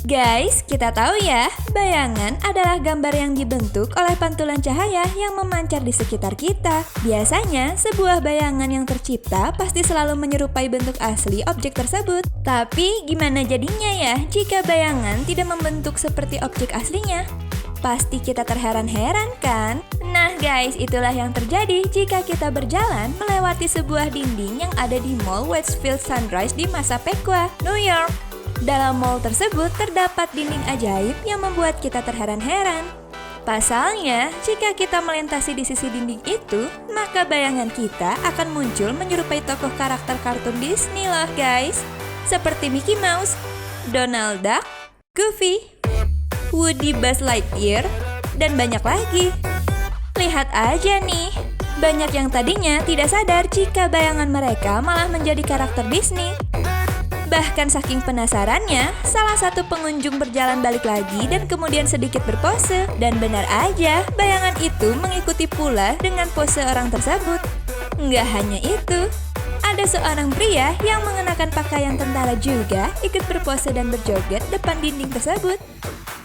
Guys, kita tahu ya, bayangan adalah gambar yang dibentuk oleh pantulan cahaya yang memancar di sekitar kita. Biasanya, sebuah bayangan yang tercipta pasti selalu menyerupai bentuk asli objek tersebut. Tapi, gimana jadinya ya jika bayangan tidak membentuk seperti objek aslinya? Pasti kita terheran-heran kan? Nah guys, itulah yang terjadi jika kita berjalan melewati sebuah dinding yang ada di Mall Westfield Sunrise di Massapequa, New York. Dalam mall tersebut terdapat dinding ajaib yang membuat kita terheran-heran. Pasalnya, jika kita melintasi di sisi dinding itu, maka bayangan kita akan muncul menyerupai tokoh karakter kartun Disney loh guys. Seperti Mickey Mouse, Donald Duck, Goofy, Woody Buzz Lightyear, dan banyak lagi. Lihat aja nih, banyak yang tadinya tidak sadar jika bayangan mereka malah menjadi karakter Disney. Bahkan saking penasarannya, salah satu pengunjung berjalan balik lagi dan kemudian sedikit berpose. Dan benar aja, bayangan itu mengikuti pula dengan pose orang tersebut. Nggak hanya itu, ada seorang pria yang mengenakan pakaian tentara juga ikut berpose dan berjoget depan dinding tersebut.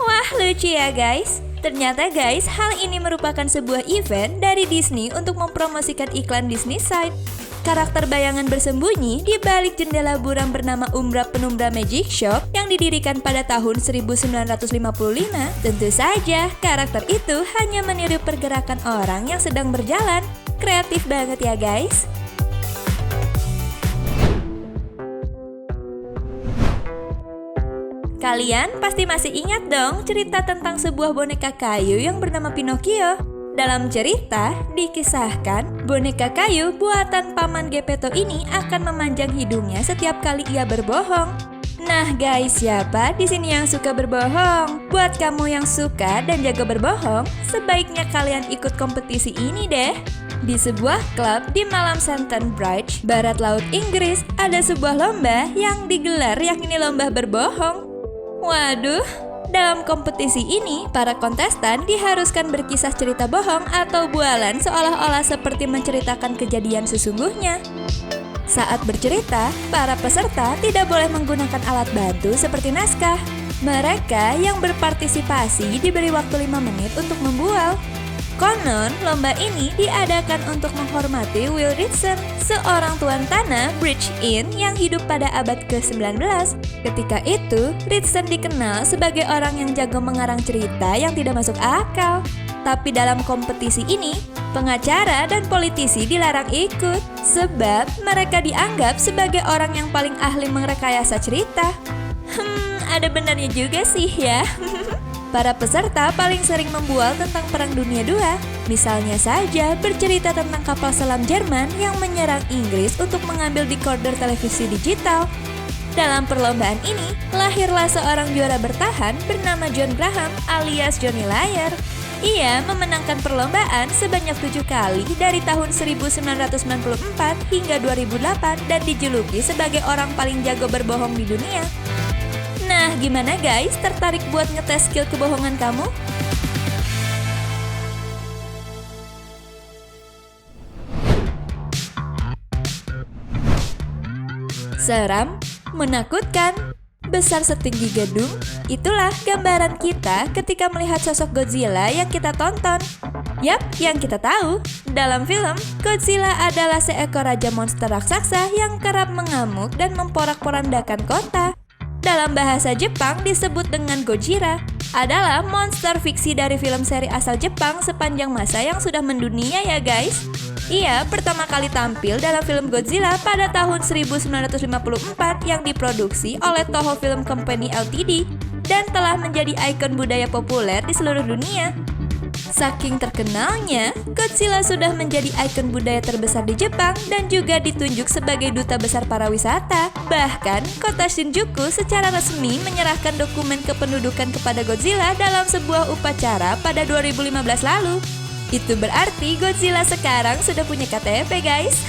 Wah, lucu ya guys. Ternyata guys, hal ini merupakan sebuah event dari Disney untuk mempromosikan iklan Disney Side. Karakter bayangan bersembunyi di balik jendela buram bernama Umbra Penumbra Magic Shop yang didirikan pada tahun 1955. Tentu saja, karakter itu hanya meniru pergerakan orang yang sedang berjalan. Kreatif banget ya guys. Kalian pasti masih ingat dong cerita tentang sebuah boneka kayu yang bernama Pinocchio. Dalam cerita, dikisahkan boneka kayu buatan Paman Geppetto ini akan memanjang hidungnya setiap kali ia berbohong. Nah guys, siapa di sini yang suka berbohong? Buat kamu yang suka dan jago berbohong, sebaiknya kalian ikut kompetisi ini deh. Di sebuah klub di Malam Sandton Bridge, barat laut Inggris, ada sebuah lomba yang digelar yakni lomba berbohong. Waduh, dalam kompetisi ini, para kontestan diharuskan berkisah cerita bohong atau bualan seolah-olah seperti menceritakan kejadian sesungguhnya. Saat bercerita, para peserta tidak boleh menggunakan alat bantu seperti naskah. Mereka yang berpartisipasi diberi waktu 5 menit untuk membual. Konon, lomba ini diadakan untuk menghormati Will Ritson, seorang tuan tanah Bridge Inn yang hidup pada abad ke-19. Ketika itu, Ritson dikenal sebagai orang yang jago mengarang cerita yang tidak masuk akal. Tapi dalam kompetisi ini, pengacara dan politisi dilarang ikut, sebab mereka dianggap sebagai orang yang paling ahli merekayasa cerita. Ada benarnya juga sih ya. Para peserta paling sering membual tentang Perang Dunia II. Misalnya saja bercerita tentang kapal selam Jerman yang menyerang Inggris untuk mengambil decoder televisi digital. Dalam perlombaan ini, lahirlah seorang juara bertahan bernama John Graham alias Johnny Liar. Ia memenangkan perlombaan sebanyak 7 kali dari tahun 1994 hingga 2008 dan dijuluki sebagai orang paling jago berbohong di dunia. Nah, gimana guys? Tertarik buat ngetes skill kebohongan kamu? Seram, menakutkan, besar setinggi gedung, itulah gambaran kita ketika melihat sosok Godzilla yang kita tonton. Yap, yang kita tahu, dalam film, Godzilla adalah seekor raja monster raksasa yang kerap mengamuk dan memporak-porandakan kota. Dalam bahasa Jepang disebut dengan Gojira, adalah monster fiksi dari film seri asal Jepang sepanjang masa yang sudah mendunia ya guys. Ia pertama kali tampil dalam film Godzilla pada tahun 1954 yang diproduksi oleh Toho Film Company Ltd dan telah menjadi ikon budaya populer di seluruh dunia. Saking terkenalnya, Godzilla sudah menjadi ikon budaya terbesar di Jepang dan juga ditunjuk sebagai duta besar para wisata. Bahkan, kota Shinjuku secara resmi menyerahkan dokumen kependudukan kepada Godzilla dalam sebuah upacara pada 2015 lalu. Itu berarti Godzilla sekarang sudah punya KTP guys.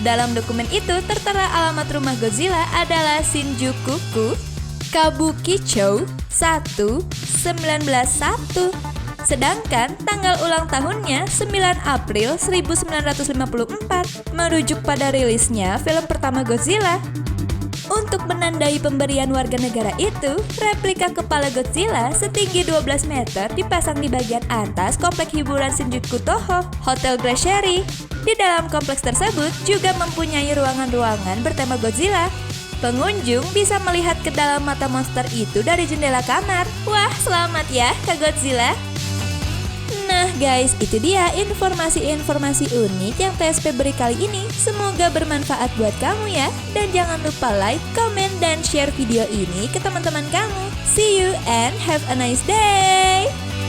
Dalam dokumen itu tertera alamat rumah Godzilla adalah Shinjuku-ku, Kabukicho 1-191. Sedangkan tanggal ulang tahunnya 9 April 1954, merujuk pada rilisnya film pertama Godzilla. Untuk menandai pemberian warga negara itu, replika kepala Godzilla setinggi 12 meter dipasang di bagian atas kompleks hiburan Shinjuku Toho, Hotel Glacieri. Di dalam kompleks tersebut juga mempunyai ruangan-ruangan bertema Godzilla. Pengunjung bisa melihat ke dalam mata monster itu dari jendela kamar. Wah, selamat ya, Kak Godzilla! Nah guys, itu dia informasi-informasi unik yang TSP beri kali ini. Semoga bermanfaat buat kamu ya. Dan jangan lupa like, comment, dan share video ini ke teman-teman kamu. See you and have a nice day!